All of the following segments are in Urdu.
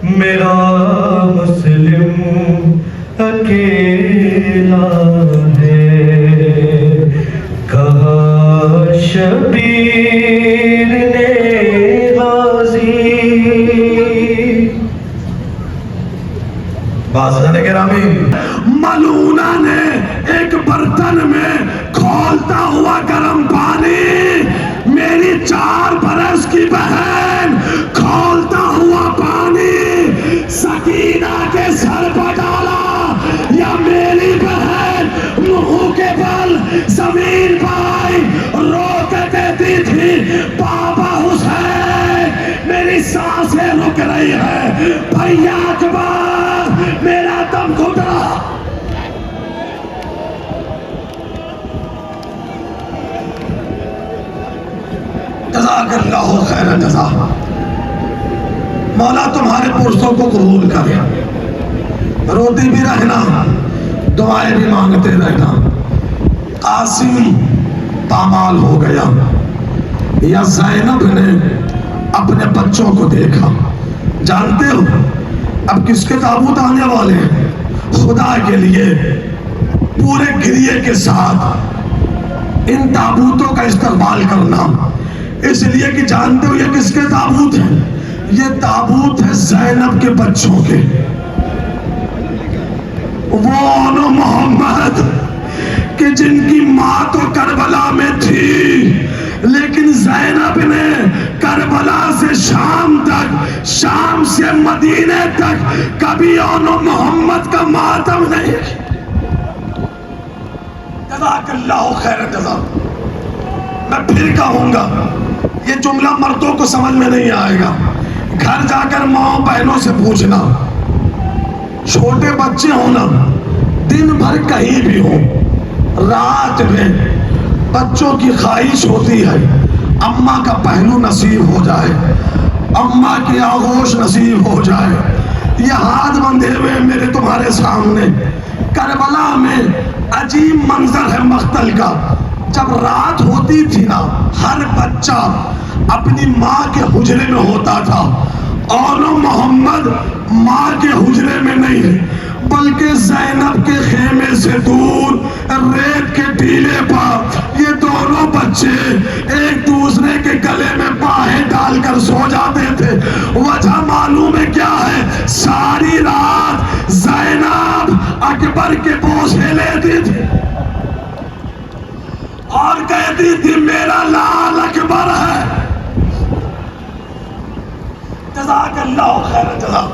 میرا مسلم اکیلا ہے، کہا شبیر نے غازی۔ بازار گرامی، ملونہ نے ایک برتن میں کھولتا ہوا گرم پانی میری 4 برس کی بہن کھولتا ہوا پانی سکینہ کے سر پر ڈالا، یا میری بہن منہ کے بل زمین پائی رو کے کہتی تھی بابا حسین میری سانسیں رک رہی ہے، بھیا اکبر میرا دم گھٹ رہا۔ جزاک اللہ خیر جزا، مولا تمہارے پرسوں کو قبول کرے، روتی بھی رہنا، دعائیں بھی مانگتے رہنا۔ قاسم پامال ہو گیا، یا زینب نے اپنے بچوں کو دیکھا۔ جانتے ہو اب کس کے تابوت آنے والے ہیں؟ خدا کے لیے پورے گریے کے ساتھ ان تابوتوں کا استقبال کرنا، اس لیے کہ جانتے ہو یہ کس کے تابوت ہیں؟ یہ تابوت ہے زینب کے بچوں کے، وہ آنو محمد کہ جن کی ماں تو کربلا میں تھی، لیکن زینب نے کربلا سے شام تک، شام سے مدینے تک کبھی آنو محمد کا ماتم نہیں۔ جزاک اللہ خیر جزا۔ میں پھر کہوں گا یہ جملہ مردوں کو سمجھ میں نہیں آئے گا، گھر جا کر ماں بہنوں سے پوچھنا، چھوٹے بچے ہونا دن بھر کہیں بھی ہو، رات میں بچوں کی خواہش ہوتی ہے اماں کا پہلو نصیب ہو جائے، اماں کی آغوش نصیب ہو جائے۔ یہ ہاتھ بندھے ہوئے میرے تمہارے سامنے کربلا میں عجیب منظر ہے مقتل کا۔ جب رات ہوتی تھی نا، ہر بچہ اپنی ماں کے حجرے میں ہوتا تھا، اور محمد ماں کے حجرے میں نہیں بلکہ زینب کے خیمے سے دور ریت کے ٹیلے پر یہ دونوں بچے ایک دوسرے کے گلے میں باہیں ڈال کر سو جاتے تھے۔ وجہ معلوم ہے کیا ہے؟ ساری رات زینب اکبر کے بوسے لیتی تھی اور کہتی تھی میرا لال اکبر ہے۔ جزاک اللہ خیر جزا۔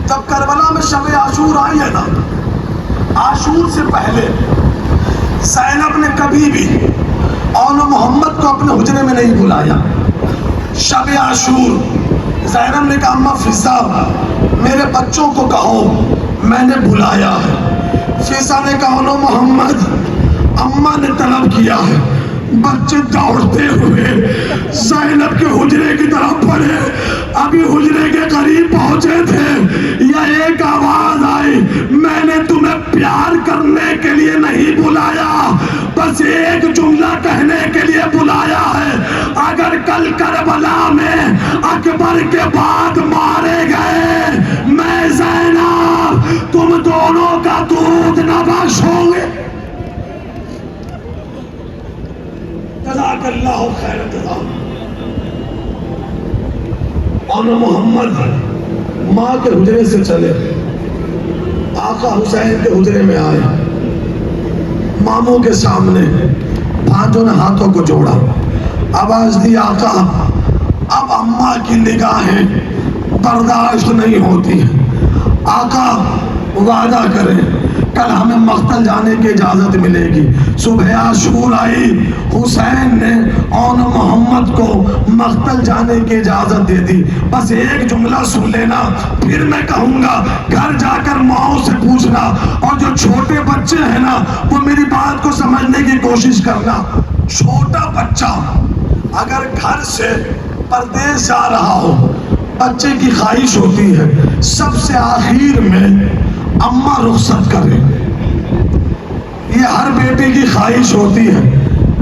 جب کربلا میں شب عاشور آئی ہے نا، عاشور سے پہلے زینب نے کبھی بھی آنو محمد کو اپنے حجرے میں نہیں بلایا۔ شب عاشور زینب نے کہا اماں فضا میرے بچوں کو کہو میں نے بلایا ہے۔ فضا نے کہا آنو محمد اماں نے طلب کیا ہے۔ بچے دوڑتے ہوئے زینب کے حجرے کی طرف پڑھے، ابھی حجرے کے قریب پہنچے تھے یا ایک آواز آئی میں نے تمہیں پیار کرنے کے لیے نہیں بلایا، بس ایک جملہ کہنے کے لیے بلایا ہے، اگر کل کربلا میں اکبر کے بعد مارے گئے میں زینب تم دونوں کا دودھ نہ بخشوں گے۔ جزاک اللہ خیر جزا۔ آنو محمد ماں کے حجرے سے چلے، آقا حسین کے حجرے میں آئے، ماموں کے سامنے بھانجوں نے ہاتھوں کو جوڑا، آواز دی آقا اب اماں کی نگاہیں برداشت نہیں ہوتی ہیں، آقا وعدہ کریں کل ہمیں مقتل جانے کی اجازت ملے گی۔ صبح عاشور آئی، حسین نے آنو محمد کو مقتل جانے کی اجازت دے دی۔ بس ایک جملہ سن لینا، پھر میں کہوں گا گھر جا کر ماؤں سے پوچھنا، اور جو چھوٹے بچے ہیں نا وہ میری بات کو سمجھنے کی کوشش کرنا۔ چھوٹا بچہ اگر گھر سے پردیس جا رہا ہو، بچے کی خواہش ہوتی ہے سب سے آخر میں اماں رخصت کرے، یہ ہر بیٹے کی خواہش ہوتی ہے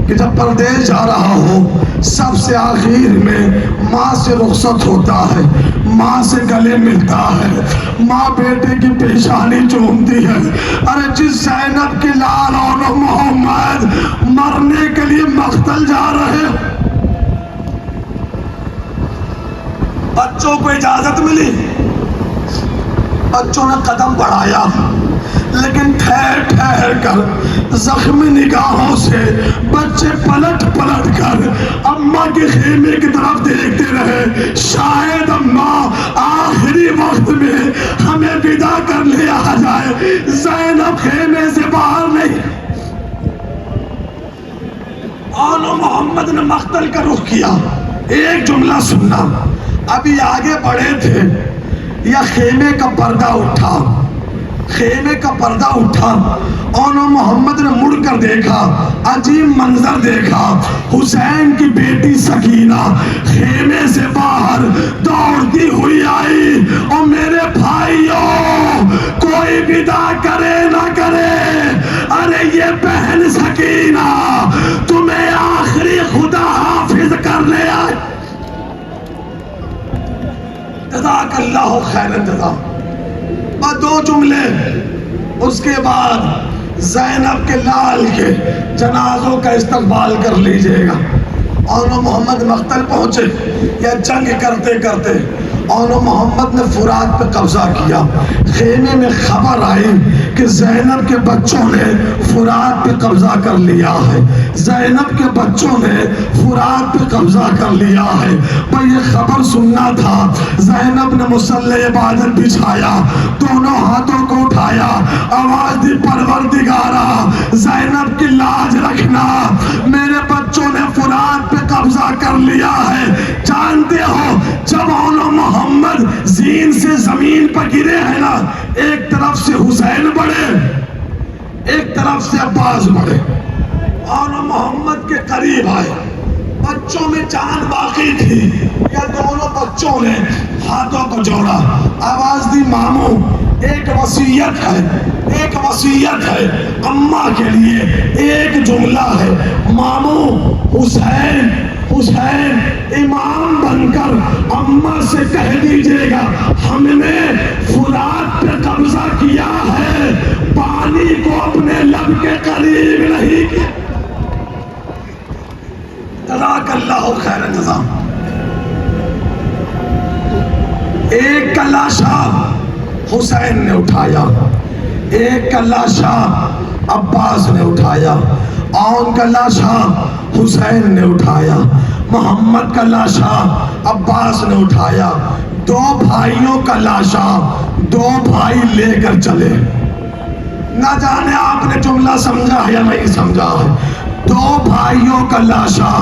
کہ کہ جب پردیس جا رہا ہو سب سے آخر میں ماں سے رخصت ہوتا ہے، ماں سے گلے ملتا ہے، ماں بیٹے کی پیشانی چومتی ہے۔ ارے جس زینب کے لال اور محمد مرنے کے لیے مقتل جا رہے، بچوں کو اجازت ملی، بچوں نے قدم بڑھایا، لیکن ٹھہر ٹھہر کر زخمی نگاہوں سے بچے پلٹ پلٹ کر اماں کے خیمے کی طرف دیکھتے رہے۔ شاید اماں آخری وقت میں ہمیں ودا کر لے آ جائے۔ زینب خیمے سے باہر نہیں، آل محمد نے مقتل کا رخ کیا۔ ایک جملہ سننا، ابھی آگے بڑھے تھے یا خیمے کا پردہ اٹھا، خیمے کا پردہ اٹھا، آل محمد نے مڑ کر دیکھا، عجیب منظر دیکھا۔ حسین کی بیٹی سکینہ خیمے سے باہر دوڑتی ہوئی آئی، اور میرے بھائیوں کوئی ودا کرے نہ کرے، ارے یہ بہن سکینہ تمہیں آخری خدا حافظ کرنے آئی۔ جزاک اللہ خیر جزا۔ بس دو جملے، اس کے بعد زینب کے لال کے جنازوں کا استقبال کر لیجئے گا۔ آل محمد مقتل پہنچے یا جنگ کرتے کرتے آل محمد نے فرات پہ قبضہ کیا۔ خیمے میں خبر آئی کہ زینب کے بچوں نے فرات پہ قبضہ کر لیا ہے، زینب کے بچوں نے فرات پہ قبضہ کر لیا ہے۔ پر یہ خبر سننا تھا۔ زینب نے مصلی عبادت بچھایا، دونوں ہاتھوں کو اٹھایا، آواز دی پروردگارا زینب کی لاج رکھنا، میرے بچوں نے فرات پہ قبضہ کر لیا ہے۔ جانتے ہو جب آل محمد زین سے زمین پر گرے ہیں نا، ایک طرف سے حسین بڑھے، ایک طرف سے عباس بڑھے، آل محمد کے قریب آئے، بچوں میں جان باقی تھی یا دونوں بچوں نے ہاتھوں کو جوڑا، آواز دی ماموں ایک وصیت ہے، ایک وصیت ہے اماں کے لیے، ایک جملہ ہے، ماموں حسین حسین امام بن کر اماں سے کہہ دیجئے گا ہم نے فرات پہ قبضہ کیا ہے، پانی کو اپنے لب کے قریب نہیں۔ جزاک اللہ خیر جزا۔ ایک کا لاشا حسین نے اٹھایا، ایک کا لاشا عباس نے اٹھایا، آن کا لاشا حسین نے اٹھایا، محمد کا لاشا عباس نے اٹھایا۔ دو بھائیوں کا لاشا دو بھائی لے کر چلے۔ نہ جانے آپ نے جملہ سمجھا ہے یا نہیں سمجھا ہے۔ دو بھائیوں کا لاشا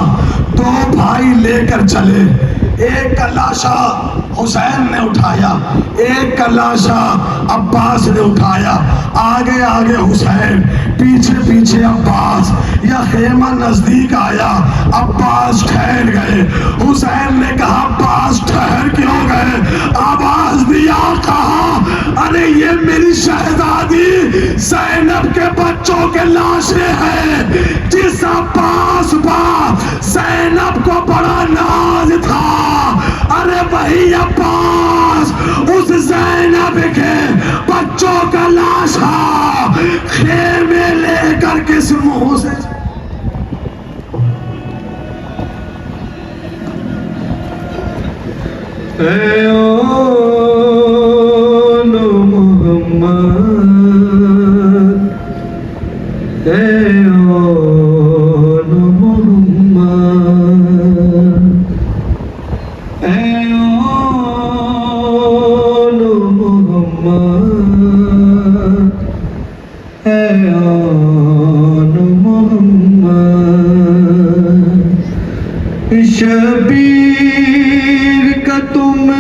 دو بھائی لے کر چلے، ایک کا لاشا حسین نے اٹھایا، ایک کا لاشا عباس نے اٹھایا۔ آگے آگے حسین، پیچھے پیچھے عباس۔ یا خیمہ نزدیک آیا، عباس ٹھہر گئے۔ حسین نے کہا عباس ٹھہر کیوں گئے؟ آواز دیا، کہا ارے یہ میری شہزادی زینب کے بچوں کے لاشیں ہیں، جس عباس پر زینب کو بڑا ناز تھا، ارے وہی عباس اس زینب کے بچوں کا لاشا خیمے لے کر کس منہ سے۔ اے آل محمد، اے آل محمد، اے آل محمد، اے آل محمد، شبیر کا تم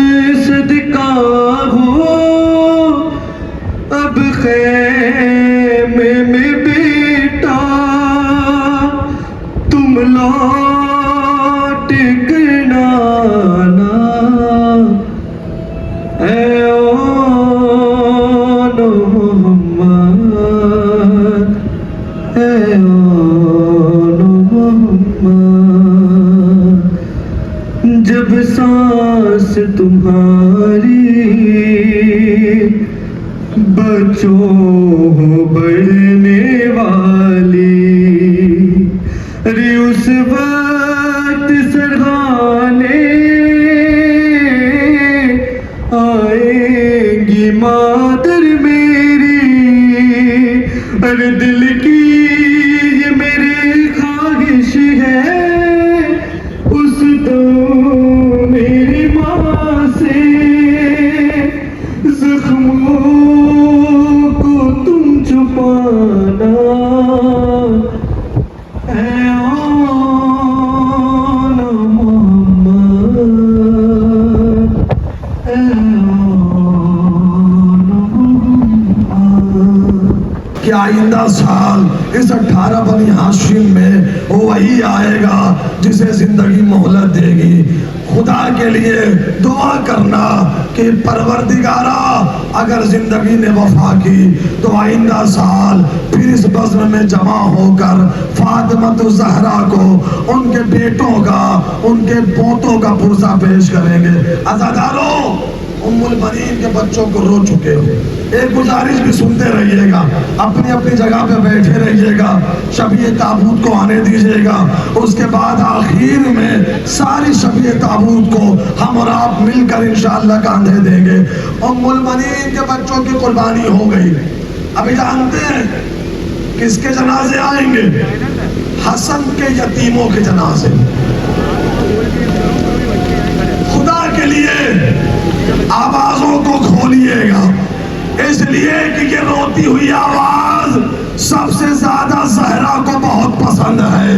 ہماری بچوں بڑھنے والی ارے اس وقت سرحانے آئیں گی مادر میری ارے دل کی یہ میری خواہش ہے اس دم میری ماں سے زخموں کو تم چھپانا اے آن محمد اے آن محمد کہ آئندہ سال اس 18 بنی ہاشم میں وہی آئے گا جسے زندگی مہلت دے گی. خدا کے لیے دعا کرنا کہ پروردگارا اگر زندگی نے وفا کی تو آئندہ سال پھر اس بزم میں جمع ہو کر فاطمہ الزہرا کو ان کے بیٹوں کا ان کے پوتوں کا پرزہ پیش کریں گے. عزادارو ام البنین کے بچوں کو رو چکے ہو. ایک گزارش بھی سنتے رہیے گا, اپنی اپنی جگہ پہ بیٹھے رہیے گا, شبیہ تابوت کو آنے دیجیے گا. اس کے بعد آخر میں ساری شبیہ تابوت کو ہم اور آپ مل کر انشاءاللہ کاندھے دیں گے. ام البنین کے بچوں کی قربانی ہو گئی. ابھی جانتے ہیں کس کے جنازے آئیں گے؟ حسن کے یتیموں کے جنازے. خدا کے لیے آوازوں کو کھولیے گا, اس لیے کہ یہ روتی ہوئی آواز سب سے زیادہ زہرا کو بہت پسند ہے.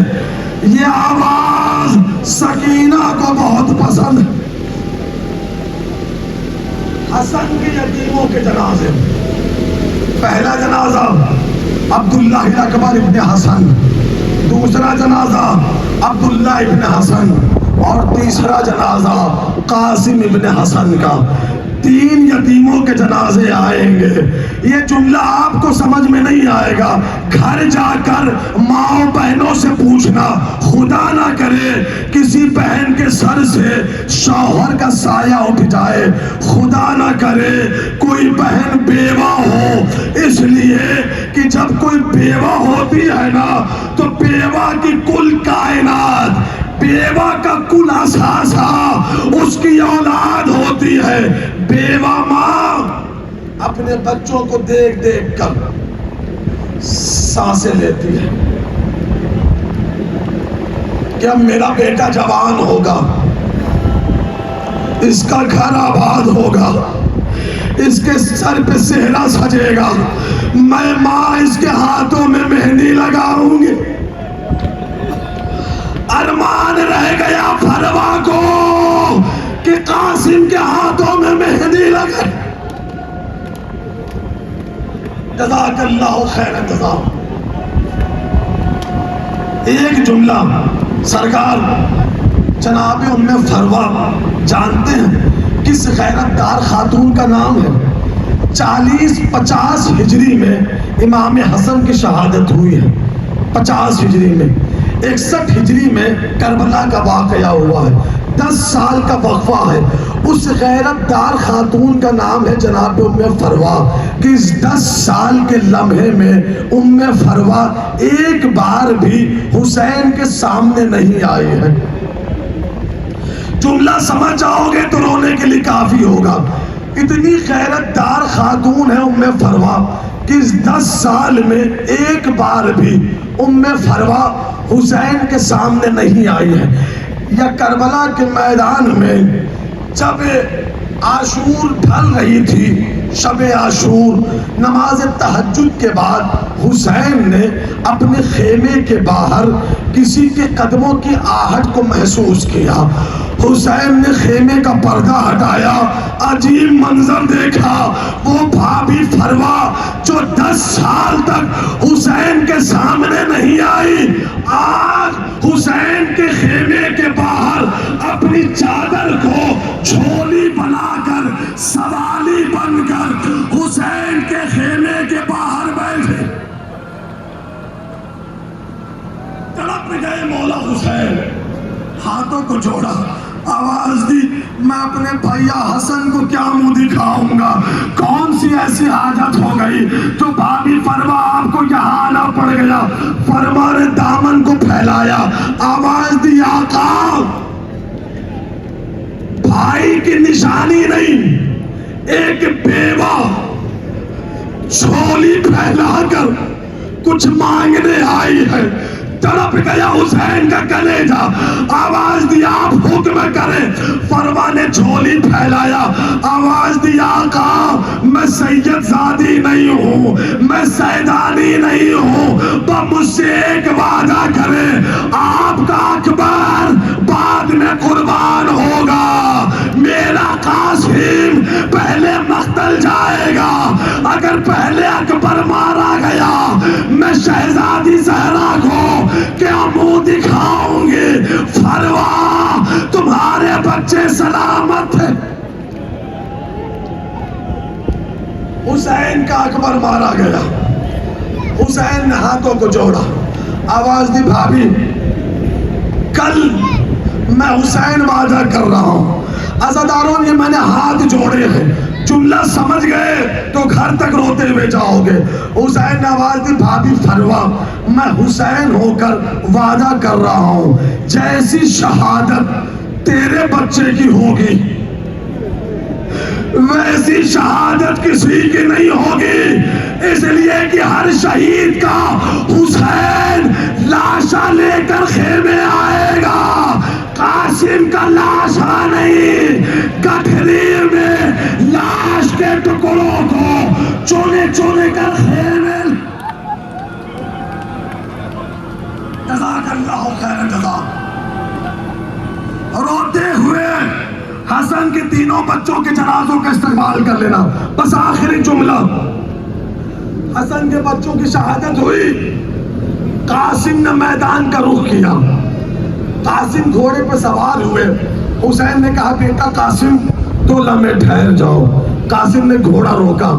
یہ آواز سکینہ کو بہت پسند ہے. حسن کے یتیموں کے جنازے. پہلا جنازہ عبداللہ الاکبر ابن حسن, دوسرا جنازہ عبداللہ ابن حسن, اور تیسرا جنازہ قاسم ابن حسن کا. 3 یتیموں کے جنازے آئیں گے. یہ جملہ آپ کو سمجھ میں نہیں آئے گا, گھر جا کر ماں بہنوں سے پوچھنا. خدا نہ کرے کسی بہن کے سر سے شوہر کا سایہ اٹھ جائے, خدا نہ کرے کوئی بہن بیوہ ہو, اس لیے کہ جب کوئی بیوہ ہوتی ہے نا تو بیوہ کی کل کائنات, بیوہ کا کل اثاثہ اس کی اولاد ہوتی ہے. بیوہ ماں اپنے بچوں کو دیکھ دیکھ کر سانسیں لیتی ہے کہ اب میرا بیٹا جوان ہوگا, اس کا گھر آباد ہوگا, اس کے سر پہ صحرا سجے گا, میں ماں اس کے ہاتھوں میں مہندی لگاؤں گی. ارمان رہ گیا فروا کو کہ قاسم کے ہاتھوں میں مہندی لگے. جزاک اللہ خیر جزا. ایک جملہ سرکار جناب ام فروا جانتے ہیں کس غیرت دار خاتون کا نام ہے؟ 40-50 ہجری میں امام حسن کی شہادت ہوئی ہے. 50 ہجری میں. 61 ہجری میں کربلا کا واقعہ ہوا ہے. 10 سال کا وقفہ ہے. اس غیرت دار خاتون کا نام ہے جناب ام فروا. کہ اس 10 سال کے لمحے میں ام فروا ایک بار بھی حسین کے سامنے نہیں آئی ہے. جملہ سمجھ جاؤ گے تو رونے کے لیے کافی ہوگا. اتنی غیرت دار خاتون ہے ام فروا کہ اس 10 سال میں ایک بار بھی ام فروا حسین کے سامنے نہیں آئی ہے. یا کربلا کے میدان میں جب عاشور ڈھل رہی تھی, شب عاشور, نماز تہجد کے بعد حسین نے اپنے خیمے کے باہر کسی کے قدموں کی آہٹ کو محسوس کیا. حسین نے خیمے کا پردہ ہٹایا, عجیب منظر دیکھا. وہ بھابھی فروا جو 10 سال تک حسین کے سامنے نہیں آئی, آج حسین کے خیمے کے باہر اپنی چادر کو جھولی بنا کر, سوالی بن کر حسین کے خیمے کے باہر بیٹھے. تڑپ گئے مولا حسین, ہاتھوں کو جوڑا, آواز دی میں اپنے بھیا حسن کو کیا منہ دکھاؤں گا؟ کون سی ایسی حاجت ہو گئی جو بھابھی فرما آپ کو یہاں آنا پڑ گیا؟ فرما نے دامن کو پھیلایا، آواز دی آقا بھائی کی نشانی نہیں، ایک بیوہ جھولی پھیلا کر کچھ مانگنے آئی ہے۔ تڑپ گیا حسین کا کلیجہ، آواز دی آپ حکم کریں۔ فرما نے جھولی پھیلایا، آواز دی آقا میں سید زادی نہیں ہوں، میں سیدانی نہیں ہوں، مجھ سے ایک وعدہ کریں، آپ کا اکبر بعد میں قربان ہوگا، میرا قاسم پہلے مقتل جائے گا، اگر پہلے اکبر مارا گیا میں شہزادی زہرا کو کیا منہ دکھاؤں گی؟ فرما تمہارے بچے سلامت ہیں۔ حسین کا اکبر مارا گیا، حسین نے ہاتھوں کو جوڑا، آواز دی بھابھی کل میں حسین وعدہ کر رہا ہوں، عزاداروں یہ میں نے ہاتھ جوڑے ہیں، جملہ سمجھ گئے تو گھر تک روتے ہوئے جاؤ گے۔ حسین نے آواز دی بھابھی فرما میں حسین ہو کر وعدہ کر رہا ہوں، جیسی شہادت تیرے بچے کی ہوگی ویسی شہادت کسی کی نہیں ہوگی، اس لیے کہ ہر شہید کا حسین لاشا لے کر خیمے آئے گا، قاسم کا لاشا نہیں، گٹھری میں لاش کے ٹکڑوں کو چونے چونے کر خیمے۔ جزاک اللہ خیر جزا۔ روتے ہوئے حسن کے تینوں بچوں کے جنازوں کا استقبال کر لینا۔ بس آخری جملہ، حسن کے بچوں کی شہادت ہوئی، قاسم نے میدان کا رخ کیا، قاسم گھوڑے پر سوار ہوئے، حسین نے کہا بیٹا قاسم 2 لمحے ٹھہر جاؤ، قاسم نے گھوڑا روکا،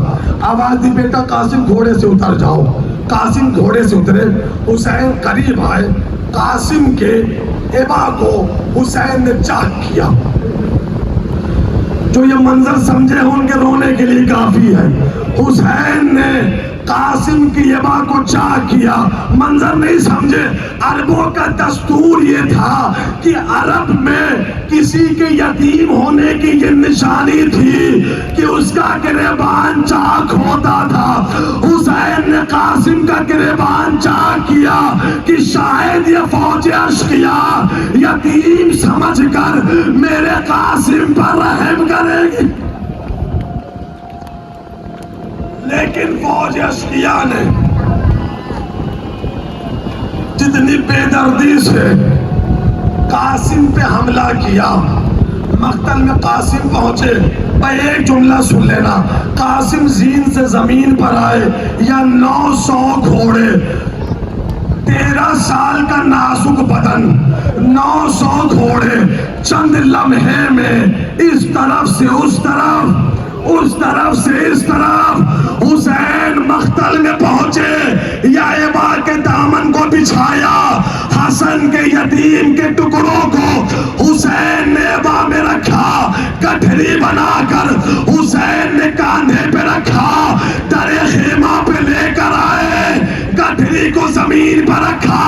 آواز دی بیٹا قاسم گھوڑے سے اتر جاؤ، قاسم گھوڑے سے اترے، حسین قریب آئے، قاسم کے ابا کو حسین نے چاک کیا۔ جو یہ منظر سمجھے ان کے رونے کے لیے کافی ہے۔ حسین نے قاسم کی ابا کو چاک کیا، منظر نہیں سمجھے، عربوں کا دستور یہ تھا کہ عرب میں کسی کے یتیم ہونے کی یہ نشانی تھی کہ اس کا گریبان چاک ہوتا تھا۔ حسین نے قاسم کا گریبان چاک کیا کہ شاید یہ فوج اشقیا یتیم سمجھ کر میرے قاسم پر رحم کرے گی، لیکن فوج اشقیا نے جتنی بے دردی سے قاسم پہ حملہ کیا، مقتل میں قاسم پہنچے، بھائی ایک جملہ سن لینا، قاسم زین سے زمین پر آئے یا 900 گھوڑے، 13 سال کا نازک بدن، 900 گھوڑے، چند لمحے میں اس طرف سے اس طرف، اس طرف سے اس طرف، حسین مقتل میں پہنچے، یا ابا کے دامن کو بچھایا، حسن کے یتیم کے ٹکڑوں کو حسین نے ابا میں رکھا، گٹھری بنا کر حسین نے کاندھے پہ رکھا، در خیمہ پہ لے کر آئے، گٹھری کو زمین پر رکھا،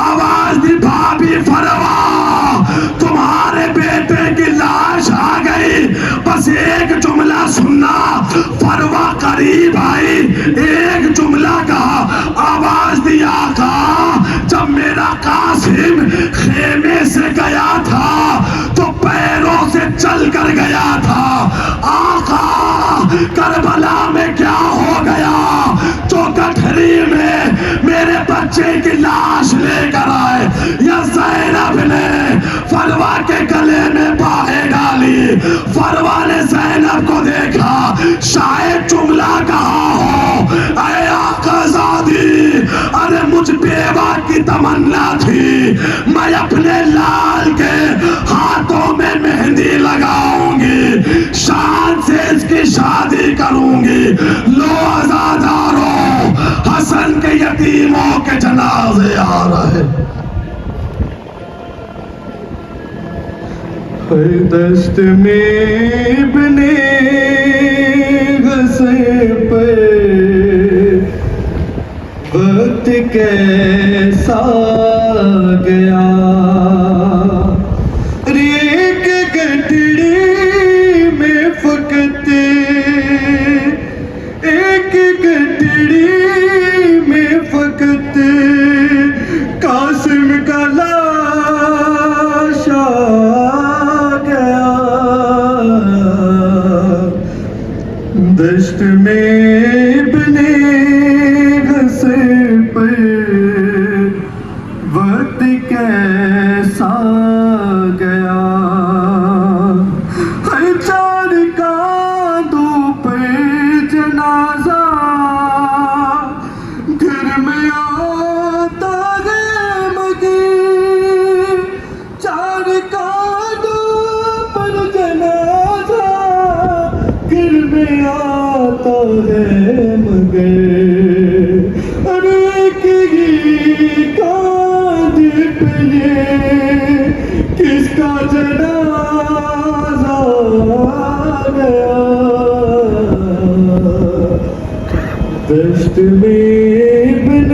آواز دی بھابھی فرما تمہارے بیٹے کی لاش آ گئی، بس ایک جملہ سننا۔ فروا قریب آئی، ایک جملہ کہا، آواز دی آقا جب میرا قاسم خیمے سے گیا تھا تو پیروں سے چل کر گیا تھا، آقا کربلا میں کیا ہو گیا جو گٹھری میں میرے بچے کی لاش لے کر آئے؟ یا زینب نے فروا کے گلے میں باہیں ڈالی، فروا نے زینب کو دیکھا، شاید جملہ کہا ہو، اے آقا زادی، ارے مجھ بیوہ کی تمنا تھی میں اپنے لال کے ہاتھوں میں مہندی لگاؤں گی، شان سے اس کی شادی کروں گی، لو عزاداروں حسن کے یتیموں کے جنازے آ رہے۔ ہر دشت میں ابن حسین پر وقت کیسا گیا، ایک گٹڑی میں فقط ایک گٹڑی میں فقط قاسم کا لاش آ گیا، دشت میں ابن حسین پر وقت کیسا گیا، ہر چار کاندھوں پہ جنازہ گھر میں آتا ہے مگر، چار کاندھوں پر جنازہ گھر میں آتا ہے مگر، اور ایک ہی کاندھ پہ یہ کس کا جنازہ گیا، دشت میں ابن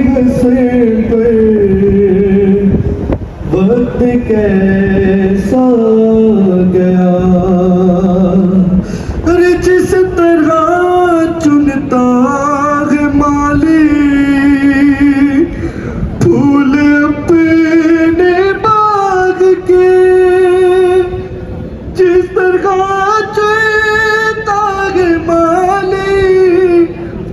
حسین پر وقت کیسا گیا، ارے جس طرح چنتا ہے مالی پھول اپنے باغ کے، جس طرح چنتا ہے مالی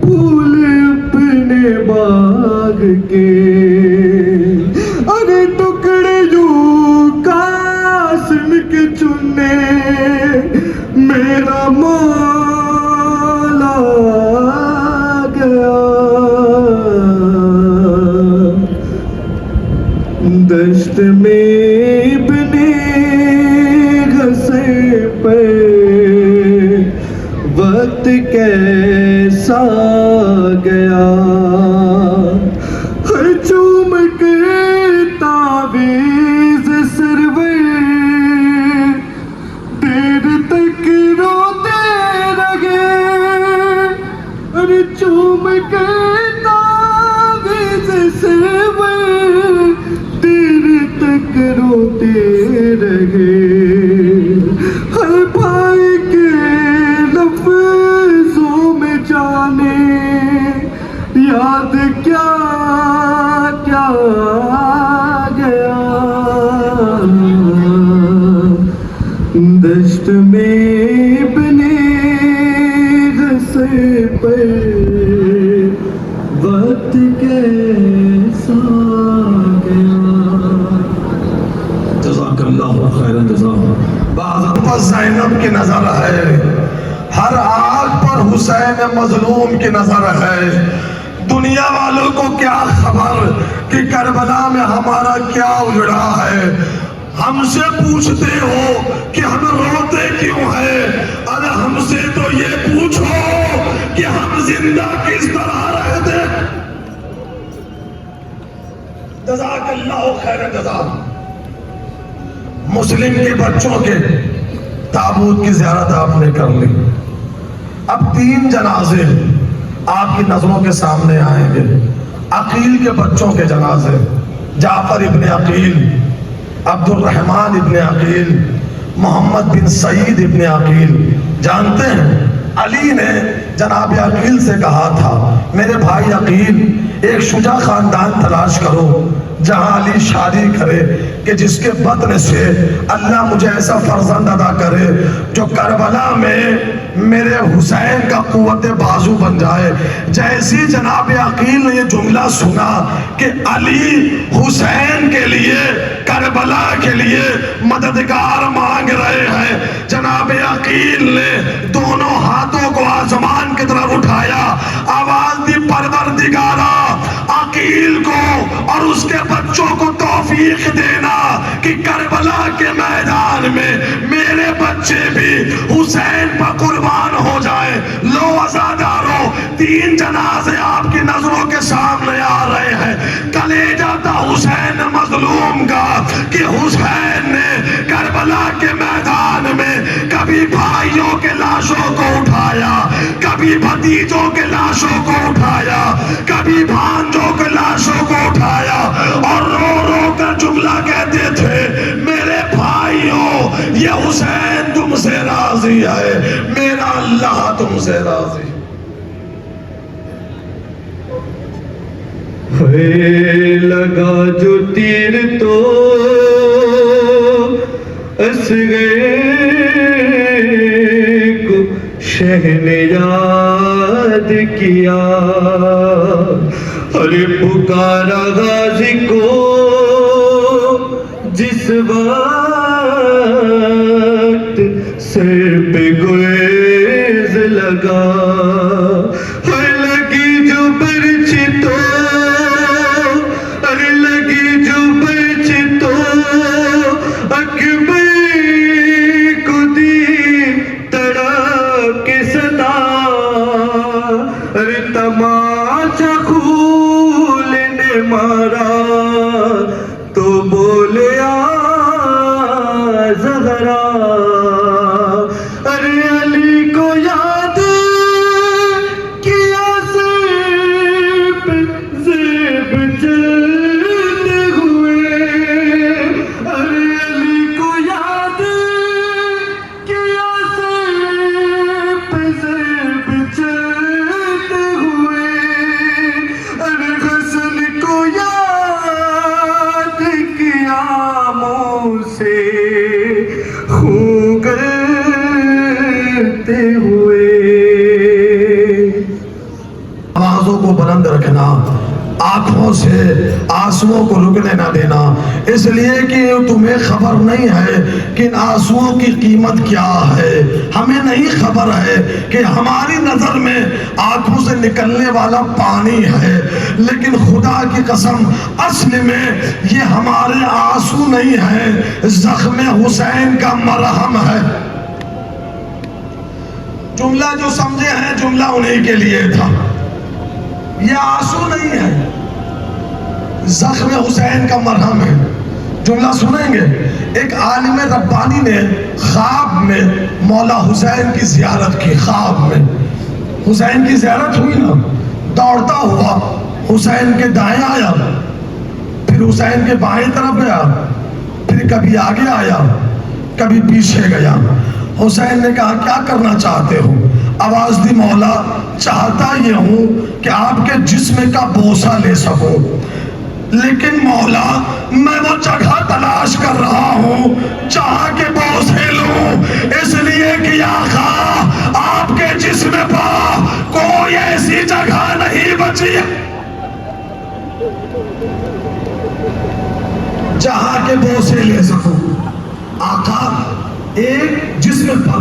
پھول اپنے باغ کے، ارے ٹکڑے یوں قاسم کے چننے میرا مولا گیا، دشت میں ابن حسین پر وقت کیسا گیا، ہر چوم کے تعویذ سرور دیر تک روتے رہے، ہر چوم کے تعویذ سرور دیر تک روتے رہے، ہر بھائی کے لفظوں میں جانے یاد کیا کیا گیا، دشت میں ابن حسین پر وقت کیسا گیا۔ جزاک اللہ خیر جزا۔ بعض پر زینب کی نظر ہے، ہر آگ پر حسین مظلوم کی نظر ہے، دنیا والوں کو کیا خبر کہ کربلا میں ہمارا کیا اجڑا ہے، ہم سے پوچھتے ہو کہ ہم روتے کیوں ہیں، ارے ہم سے تو یہ پوچھو کہ ہم زندہ کس طرح رہتے۔ جزاک اللہ خیر جزا۔ مسلم کے بچوں کے تابوت کی زیارت آپ نے کر لی، اب 3 جنازے آپ کی نظروں کے سامنے آئیں گے، عقیل کے بچوں کے جنازے، جعفر ابن عقیل، عبد الرحمن ابن عقیل، محمد بن سعید ابن عقیل۔ جانتے ہیں علی نے جناب عقیل سے کہا تھا میرے بھائی عقیل ایک شجاع خاندان تلاش کرو جہاں علی شادی کرے کہ جس کے بدن سے اللہ مجھے ایسا فرزند عطا کرے جو کربلا میں میرے حسین کا قوت بازو بن جائے۔ جیسی جناب عقیل نے یہ جملہ سنا کہ علی حسین کے لیے کربلا کے لیے مددگار مانگ رہے ہیں، جناب عقیل نے دونوں ہاتھوں کو آسمان کی طرف اٹھایا، آواز دی پروردگارا عقیل کو اور اس کے بچوں کو توفیق دینا کہ کربلا کے میدان میں میرے بچے بھی حسین پر قربان ہو جائیں۔ لو عزاداروں 3 جنازے آپ کی نظروں کے سامنے آ رہے ہیں، کلیجہ تھا حسین مظلوم کا کہ حسین نے کربلا کے میدان میں کبھی بھائیوں کے لاشوں کو اٹھایا، کبھی بھتیجوں کے لاشوں کو اٹھایا، کبھی بھانجوں کے لاشوں کو اٹھایا، اور رو رو کر جملہ کہتے تھے میرے بھائیوں یہ حسین تم سے راضی ہے، میرا اللہ تم سے راضی ہے۔ لگا جو تیر تو اصغر کو شہ نے یاد کیا، ارے پکارا غازی کو جس وقت سر پہ گریز لگا، لگی جو برچ تو لگی جو برچ تو اکبر کو دی تڑا کے صدا، ارے تماچا خول نے مارا تو بولے زہرا، ارے علی کو یاد کیا زیب زیب چلتے ہوئے، ارے علی کو یاد کیا زیب زیب چلتے ہوئے، ارے حسن کو یاد کیا منہ سے خون کرتے ہوئے۔ آوازوں کو بلند رکھنا، آنکھوں سے آنسوؤں کو رکنے نہ دینا، اس لیے کہ تمہیں خبر نہیں ہے کہ ان آنسوؤں کی قیمت کیا ہے، ہمیں نہیں خبر ہے کہ ہماری نظر میں آنکھوں سے نکلنے والا پانی ہے، لیکن خدا کی قسم اصل میں یہ ہمارے آنسو نہیں ہیں، زخم حسین کا مرہم ہے۔ جملہ جو سمجھے ہیں جملہ انہیں کے لیے تھا، یہ آنسو نہیں ہے، زخم حسین کا مرہم ہے۔ جملہ سنیں گے، ایک عالم ربانی نے خواب میں مولا حسین کی زیارت کی، خواب میں حسین کی زیارت ہوئی نا، دوڑتا ہوا حسین کے دائیں آیا، پھر حسین کے بائیں طرف گیا، پھر کبھی آگے آیا کبھی پیچھے گیا۔ حسین نے کہا کیا کرنا چاہتے ہو؟ آواز دی مولا چاہتا یہ ہوں کہ آپ کے جسم کا بوسہ لے سکوں، لیکن مولا میں وہ جگہ تلاش کر رہا ہوں جہاں کے بوسے لوں، اس لیے کہ آقا آپ کے جسم پر کوئی ایسی جگہ نہیں بچی جہاں کے بوسے لے سکوں۔ آقا ایک جسم پر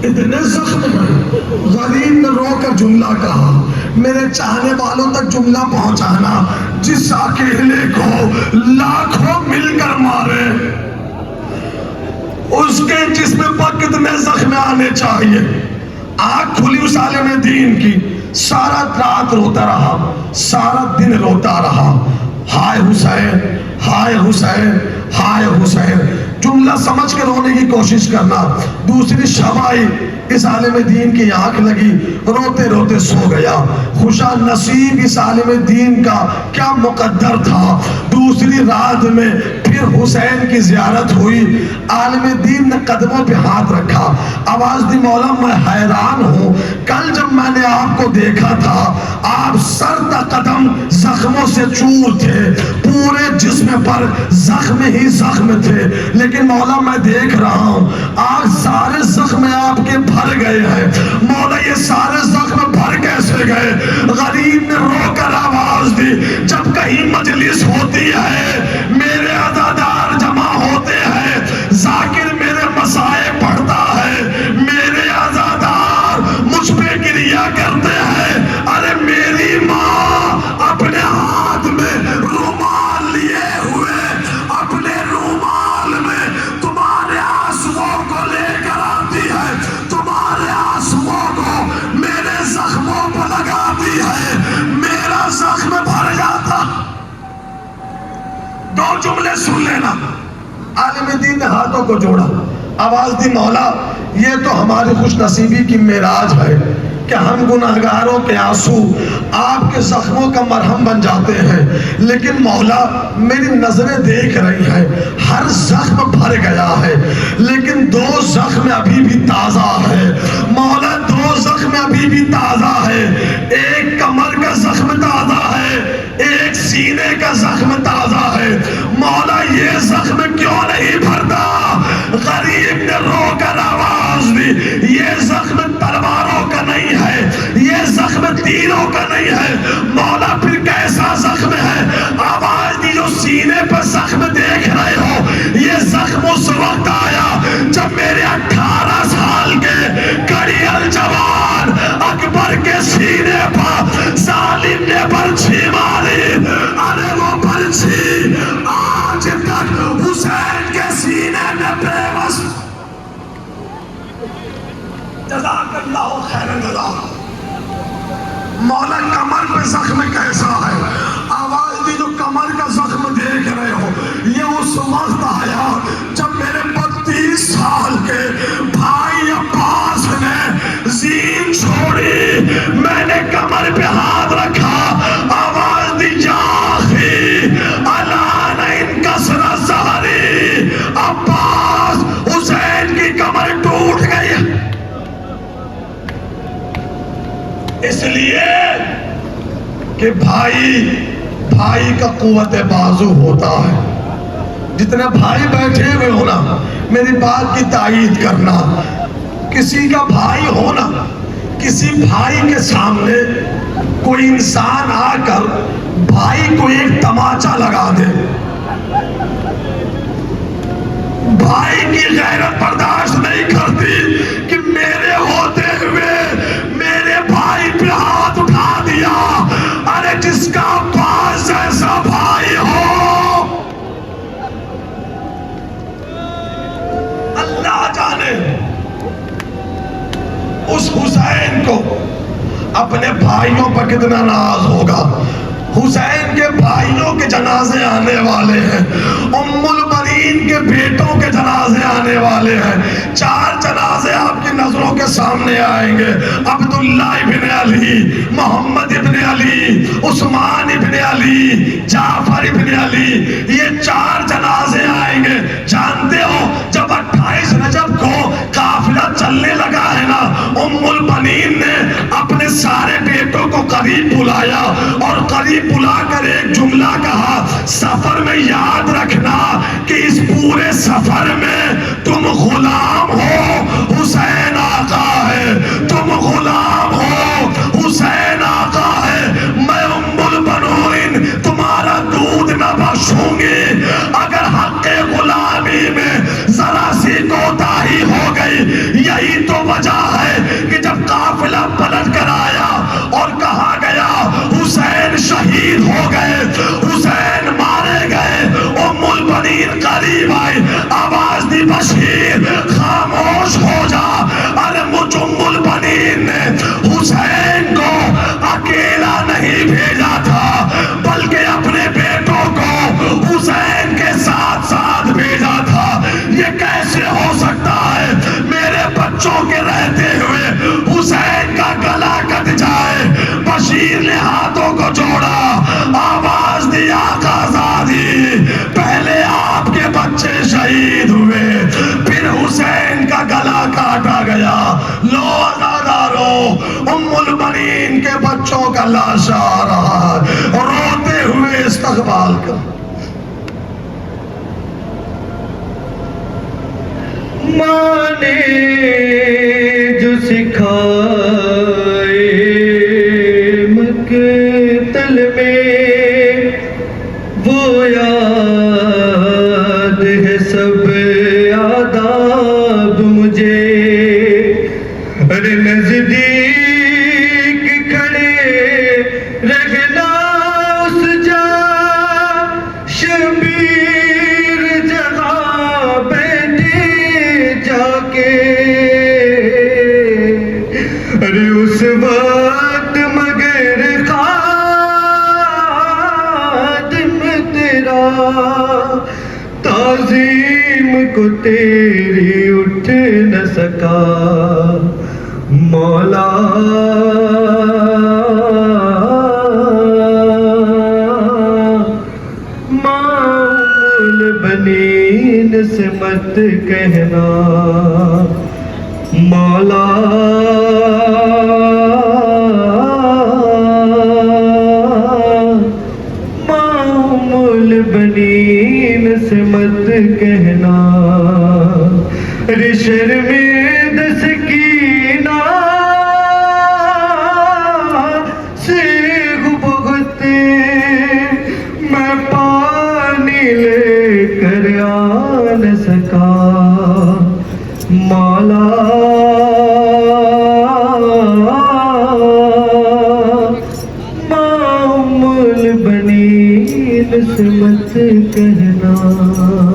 اتنے زخم ہیں، غریب نے رو کر جملہ کہا، میرے چاہنے والوں تک جملہ پہنچانا، جس اکیلے کو لاکھوں مل کر مارے اس کے جسم پر کتنے زخم آنے چاہیے۔ آنکھ کھلی اس عالم دین کی، سارا رات روتا رہا، سارا دن روتا رہا، ہائے حسین ہائے حسین ہائے حسین۔ جملہ سمجھ کے رونے کی کوشش کرنا۔ دوسری شب آئی، اس عالم دین کی آنکھ لگی، روتے روتے سو گیا۔ خوشا نصیب اس عالم دین کا کیا مقدر تھا، دوسری رات میں پھر حسین کی زیارت ہوئی، عالم دین نے قدموں پہ ہاتھ رکھا، آواز دی مولا میں حیران ہوں، کل جب میں نے آپ کو دیکھا تھا آپ سر تا قدم زخموں سے چور تھے، پورے جسم پر زخم ہی زخم تھے، لیکن مولا میں دیکھ رہا ہوں آج سارے زخم آپ کے بھر گئے ہیں۔ مولا یہ سارے زخم بھر کیسے گئے؟ غریب نے رو کر آواز دی، جب کہیں مجلس ہوتی ہے میرے عزادار جمع ہوتے ہیں، ذاکر میرے مسائے پڑھتا ہے، میرے عزادار مجھ پہ گریا کرتے ہیں، ارے میری ماں اپنے ہاتھ میں رومال لیے ہوئے اپنے رومال میں تمہارے آنسوؤں کو لے کر آتی ہے، تمہارے آنسوؤں کو میرے زخموں پر لگاتی ہے، میرا زخم بھر جاتا۔ کو جوڑا، آواز دی مولا یہ تو ہماری خوش نصیبی کی معراج ہے کہ ہم گناہگاروں کے آنسو آپ کے زخموں کا مرہم بن جاتے ہیں، لیکن مولا میری نظریں دیکھ رہی ہیں ہر زخم بھر گیا ہے، لیکن 2 زخم ابھی بھی تازہ ہے مولا، 2 زخم ابھی بھی تازہ ہے، ایک کمر کا زخم تازہ ہے، ایک سینے کا زخم تازہ ہے مولا، یہ زخم کیوں نہیں بھرتا؟ غریب نے رو کر آواز دی، یہ زخم تلواروں کا نہیں ہے، یہ زخم تیروں کا نہیں ہے مولا، پھر کیسا زخم ہے؟ آواز دی، جو سینے پر زخم دیکھ رہے ہو یہ زخم اس وقت آیا جب میرے 18 سال کے کڑیل جوان اکبر کے سینے پر ظالم نے برچھی ماری، ارے وہ برچھی آج تک حسین کے سینے میں بے بس۔ جزاک اللہ خیر جزاک۔ مولا کمر پہ زخم کیسا ہے؟ آواز دی، جو کمر کا زخم دیکھ رہے ہو یہ اس وقت آیا جب میرے 32 سال کے بھائی عباس نے زین چھوڑی، میں نے کمر پہ ہاتھ رکھا، آواز دی، یا اخی الان انکسر ظہری، عباس حسین کی کمر ٹوٹ گئی، اس لیے کہ بھائی کا قوت بازو ہوتا ہے۔ جتنے بھائی بیٹھے ہوئے ہونا میری بات کی تائید کرنا، کسی کا بھائی ہونا، کسی بھائی کے سامنے کوئی انسان آ کر بھائی کو ایک تماچا لگا دے، بھائی کی غیرت برداشت نہیں کرتی کہ میرے ہوتے ہوئے میرے بھائی پہ ہاتھ اٹھا دیا، ارے جس کا عباس جیسا بھائی ہو اللہ جانے اس حسین کو اپنے بھائیوں پر کتنا ناز ہوگا۔ حسین کے بھائیوں کے جنازے آنے والے ہیں، ام البنین کے بیٹوں کے جنازے آنے والے ہیں، 4 جنازے آپ کی نظروں کے سامنے آئیں گے، عبداللہ ابن علی، محمد ابن علی، عثمان ابن علی، جعفر ابن علی، یہ 4 جنازے آئیں گے۔ جانتے ہو جب 28 رجب کو قافلہ چلنے لگا ہے نا، ام البنین نے اپنے سارے بیٹوں کو قریب بلایا اور قریب بلا کر ایک جملہ کہا، سفر میں یاد رکھنا کہ اس پورے سفر میں تم غلام ہو، حسین آقا ہے، تم غلام ہو، حسین آقا ہے، میں ام البنین تمہارا دودھ نہ بخشوں گی، اگر حق غلامی میں ذرا سی کوتاہی ہو گئی۔ یہی تو وجہ ہے کہ جب قافلہ پلٹ کر آیا اور کہا گیا حسین شہید ہو گئے، حسین مارے گئے، ام البنین قریب آئی، آواز دی، بشیر خاموش ہو جا، ارے مجھ ام البنین نے حسین کو اکیلا نہیں بھیجا تھا بلکہ اپنے بیٹوں کو حسین کے ساتھ ساتھ بھیجا تھا۔ یہ کیسے ہو سکتا ہے میرے بچوں کے رہتے ہوئے حسین کا گلا کٹ جائے؟ بشیر نے ہاتھوں کو جوڑا، آواز دی، آقا زادی، پہلے آپ کے بچے شہید ہوئے، پھر حسین کا گلا کاٹا گیا، لو عزادارو ام البنین کے بچوں کا لاش آ رہا ہے، روتے ہوئے استقبال کر۔ ماں نے جو سکھائے مقتل میں وہ یاد ہے سب آداب مجھے، ارے نزدیک کھڑے رہنا اس جا شبیر جگہ بیٹھے جا کے، ارے اس وقت مگر خادم تیرا تعظیم کو تیری اٹھ نہ سکا مولا معمول بنین سے مت کہنا مولا معمول بنین سے مت کہنا شرمند سکینہ سیغ بغت میں پانی لے کر آ نہ سکا مولا معمول بنین سے مت کہنا